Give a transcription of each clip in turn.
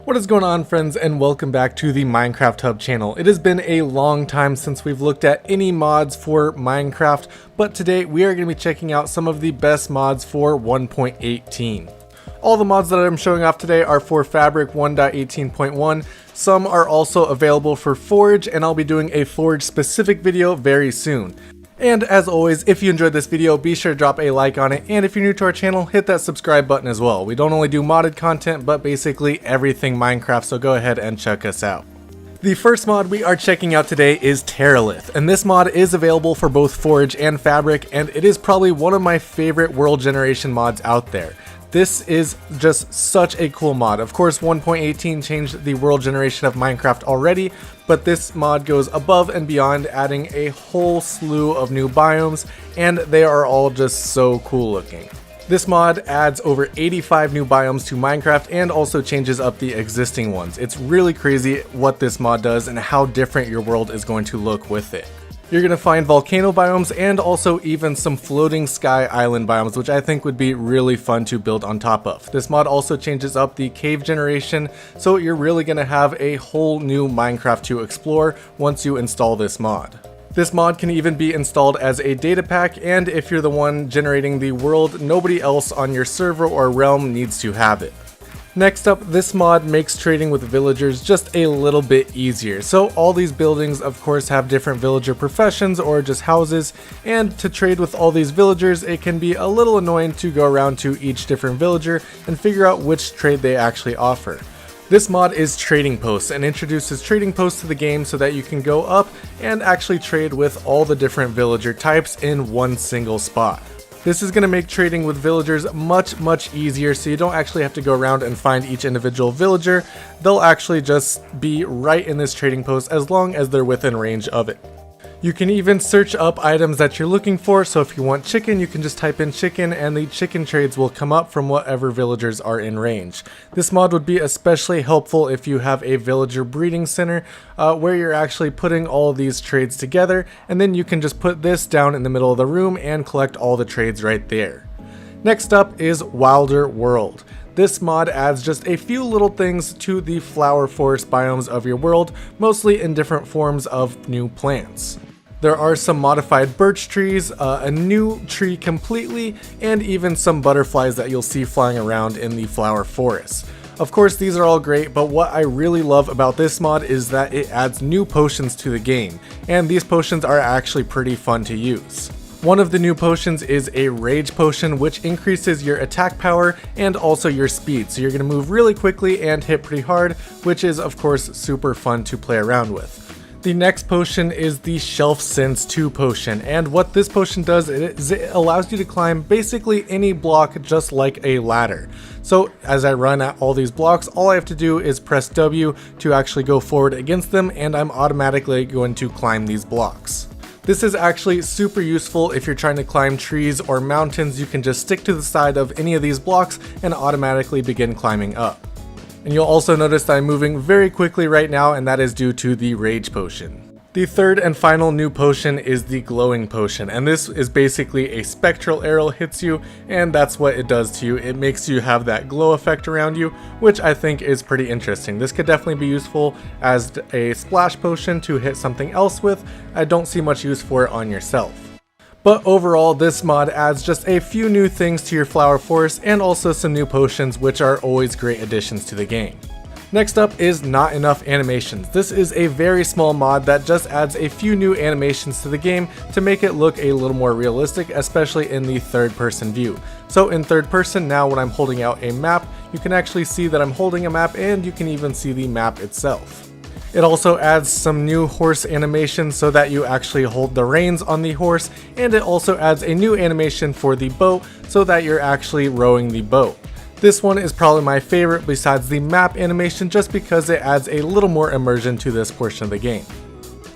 What is going on, friends, and welcome back to the Minecraft Hub channel. It has been a long time since we've looked at any mods for Minecraft, but today we are going to be checking out some of the best mods for 1.18. All the mods that I'm showing off today are for Fabric 1.18.1. Some are also available for Forge, and I'll be doing a Forge specific video very soon. And as always, if you enjoyed this video, be sure to drop a like on it, and if you're new to our channel, hit that subscribe button as well. We don't only do modded content, but basically everything Minecraft, so go ahead and check us out. The first mod we are checking out today is Terralith, and this mod is available for both Forge and Fabric, and it is probably one of my favorite world generation mods out there. This is just such a cool mod. Of course, 1.18 changed the world generation of Minecraft already, but this mod goes above and beyond, adding a whole slew of new biomes, and they are all just so cool looking. This mod adds over 85 new biomes to Minecraft and also changes up the existing ones. It's really crazy what this mod does and how different your world is going to look with it. You're going to find volcano biomes and also even some floating sky island biomes, which I think would be really fun to build on top of. This mod also changes up the cave generation, so you're really going to have a whole new Minecraft to explore once you install this mod. This mod can even be installed as a data pack, and if you're the one generating the world, nobody else on your server or realm needs to have it. Next up, this mod makes trading with villagers just a little bit easier. So all these buildings of course have different villager professions or just houses, and to trade with all these villagers it can be a little annoying to go around to each different villager and figure out which trade they actually offer. This mod is Trading Posts and introduces trading posts to the game so that you can go up and actually trade with all the different villager types in one single spot. This is going to make trading with villagers much easier, so you don't actually have to go around and find each individual villager. They'll actually just be right in this trading post as long as they're within range of it. You can even search up items that you're looking for, so if you want chicken, you can just type in chicken and the chicken trades will come up from whatever villagers are in range. This mod would be especially helpful if you have a villager breeding center where you're actually putting all of these trades together, and then you can just put this down in the middle of the room and collect all the trades right there. Next up is Wilder World. This mod adds just a few little things to the flower forest biomes of your world, mostly in different forms of new plants. There are some modified birch trees, a new tree completely, and even some butterflies that you'll see flying around in the flower forest. Of course, these are all great, but what I really love about this mod is that it adds new potions to the game, and these potions are actually pretty fun to use. One of the new potions is a rage potion, which increases your attack power and also your speed, so you're going to move really quickly and hit pretty hard, which is of course super fun to play around with. The next potion is the Shelf Sense 2 potion, and what this potion does is it allows you to climb basically any block just like a ladder. So as I run at all these blocks, all I have to do is press W to actually go forward against them, and I'm automatically going to climb these blocks. This is actually super useful if you're trying to climb trees or mountains. You can just stick to the side of any of these blocks and automatically begin climbing up. And you'll also notice that I'm moving very quickly right now, and that is due to the Rage Potion. The third and final new potion is the Glowing Potion, and this is basically a spectral arrow hits you, and that's what it does to you. It makes you have that glow effect around you, which I think is pretty interesting. This could definitely be useful as a splash potion to hit something else with. I don't see much use for it on yourself. But overall, this mod adds just a few new things to your flower forest and also some new potions, which are always great additions to the game. Next up is Not Enough Animations. This is a very small mod that just adds a few new animations to the game to make it look a little more realistic, especially in the third person view. So in third person, now when I'm holding out a map, you can actually see that I'm holding a map, and you can even see the map itself. It also adds some new horse animations so that you actually hold the reins on the horse, and it also adds a new animation for the boat so that you're actually rowing the boat. This one is probably my favorite besides the map animation, just because it adds a little more immersion to this portion of the game.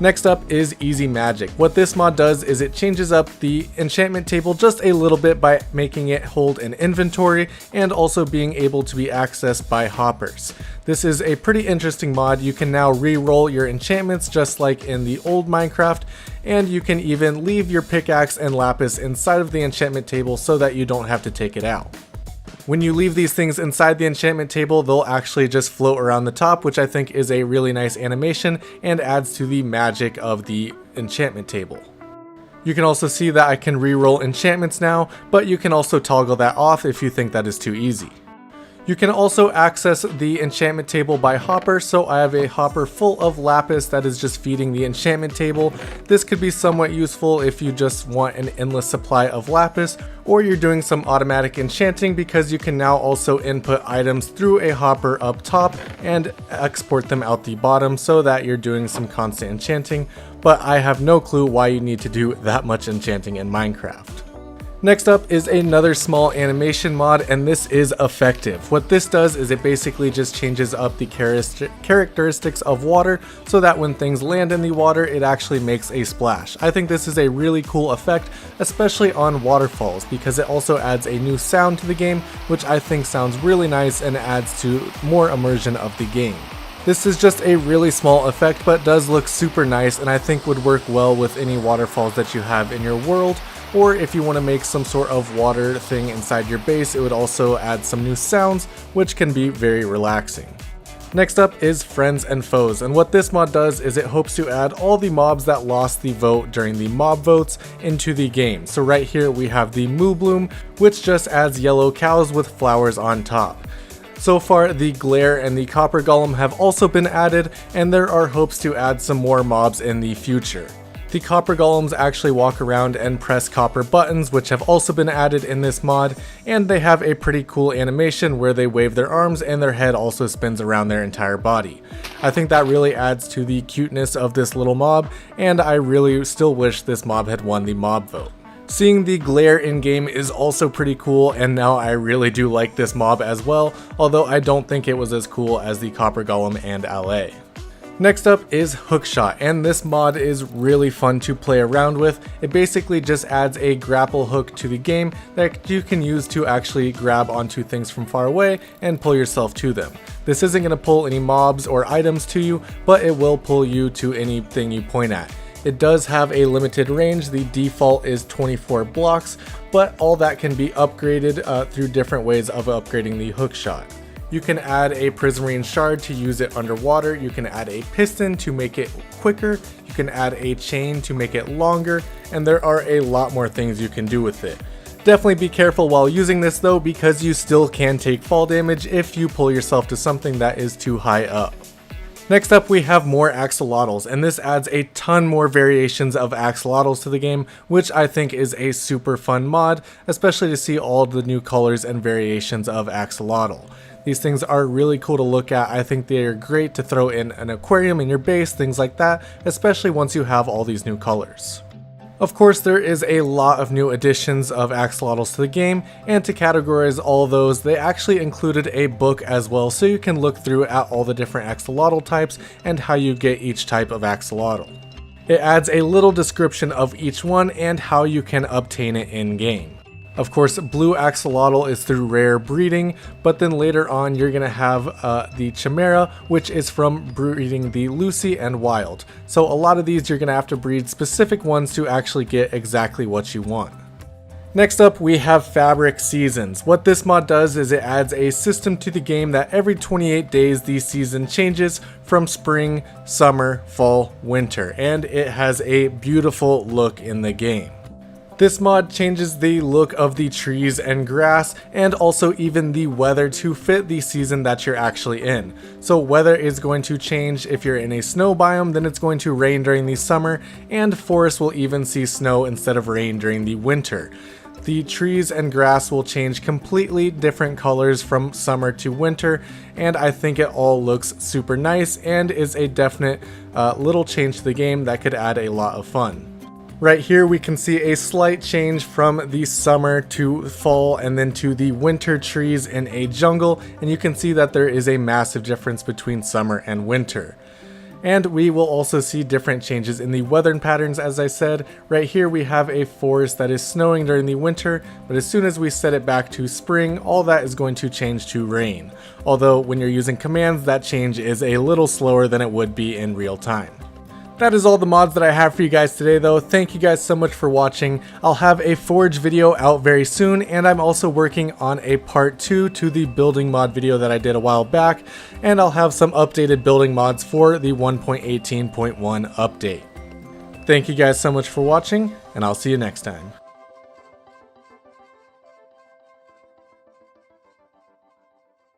Next up is Easy Magic. What this mod does is it changes up the enchantment table just a little bit by making it hold an inventory and also being able to be accessed by hoppers. This is a pretty interesting mod. You can now re-roll your enchantments just like in the old Minecraft, and you can even leave your pickaxe and lapis inside of the enchantment table so that you don't have to take it out. When you leave these things inside the enchantment table, they'll actually just float around the top, which I think is a really nice animation and adds to the magic of the enchantment table. You can also see that I can reroll enchantments now, but you can also toggle that off if you think that is too easy. You can also access the enchantment table by hopper, so I have a hopper full of lapis that is just feeding the enchantment table. This could be somewhat useful if you just want an endless supply of lapis, or you're doing some automatic enchanting, because you can now also input items through a hopper up top and export them out the bottom so that you're doing some constant enchanting, but I have no clue why you need to do that much enchanting in Minecraft. Next up is another small animation mod, and this is Effective. What this does is it basically just changes up the characteristics of water so that when things land in the water, it actually makes a splash. I think this is a really cool effect, especially on waterfalls, because it also adds a new sound to the game, which I think sounds really nice and adds to more immersion of the game. This is just a really small effect, but does look super nice, and I think would work well with any waterfalls that you have in your world. Or if you want to make some sort of water thing inside your base, it would also add some new sounds, which can be very relaxing. Next up is Friends and Foes, and what this mod does is it hopes to add all the mobs that lost the vote during the mob votes into the game. So right here we have the Moo Bloom, which just adds yellow cows with flowers on top. So far, the Glare and the Copper Golem have also been added, and there are hopes to add some more mobs in the future. The Copper Golems actually walk around and press copper buttons, which have also been added in this mod, and they have a pretty cool animation where they wave their arms and their head also spins around their entire body. I think that really adds to the cuteness of this little mob, and I really still wish this mob had won the mob vote. Seeing the Glare in-game is also pretty cool, and now I really do like this mob as well, although I don't think it was as cool as the Copper Golem and LA. Next up is Hookshot, and this mod is really fun to play around with. It basically just adds a grapple hook to the game that you can use to actually grab onto things from far away and pull yourself to them. This isn't going to pull any mobs or items to you, but it will pull you to anything you point at. It does have a limited range. The default is 24 blocks, but all that can be upgraded through different ways of upgrading the Hookshot. You can add a Prismarine shard to use it underwater, you can add a piston to make it quicker, you can add a chain to make it longer, and there are a lot more things you can do with it. Definitely be careful while using this though, because you still can take fall damage if you pull yourself to something that is too high up. Next up we have more axolotls, and this adds a ton more variations of axolotls to the game, which I think is a super fun mod, especially to see all the new colors and variations of axolotl. These things are really cool to look at. I think they are great to throw in an aquarium in your base, things like that, especially once you have all these new colors. Of course, there is a lot of new additions of axolotls to the game, and to categorize all those, they actually included a book as well, so you can look through at all the different axolotl types and how you get each type of axolotl. It adds a little description of each one and how you can obtain it in-game. Of course, blue axolotl is through rare breeding, but then later on you're going to have the Chimera, which is from breeding the Lucy and Wild. So a lot of these you're going to have to breed specific ones to actually get exactly what you want. Next up we have Fabric Seasons. What this mod does is it adds a system to the game that every 28 days the season changes from spring, summer, fall, winter, and it has a beautiful look in the game. This mod changes the look of the trees and grass, and also even the weather to fit the season that you're actually in. So weather is going to change. If you're in a snow biome, then it's going to rain during the summer, and forests will even see snow instead of rain during the winter. The trees and grass will change completely different colors from summer to winter, and I think it all looks super nice and is a definite little change to the game that could add a lot of fun. Right here we can see a slight change from the summer to fall and then to the winter trees in a jungle, and you can see that there is a massive difference between summer and winter. And we will also see different changes in the weather patterns, as I said. Right here we have a forest that is snowing during the winter, but as soon as we set it back to spring, all that is going to change to rain. Although when you're using commands, that change is a little slower than it would be in real time. That is all the mods that I have for you guys today though. Thank you guys so much for watching. I'll have a Forge video out very soon, and I'm also working on a part 2 to the building mod video that I did a while back, and I'll have some updated building mods for the 1.18.1 update. Thank you guys so much for watching, and I'll see you next time.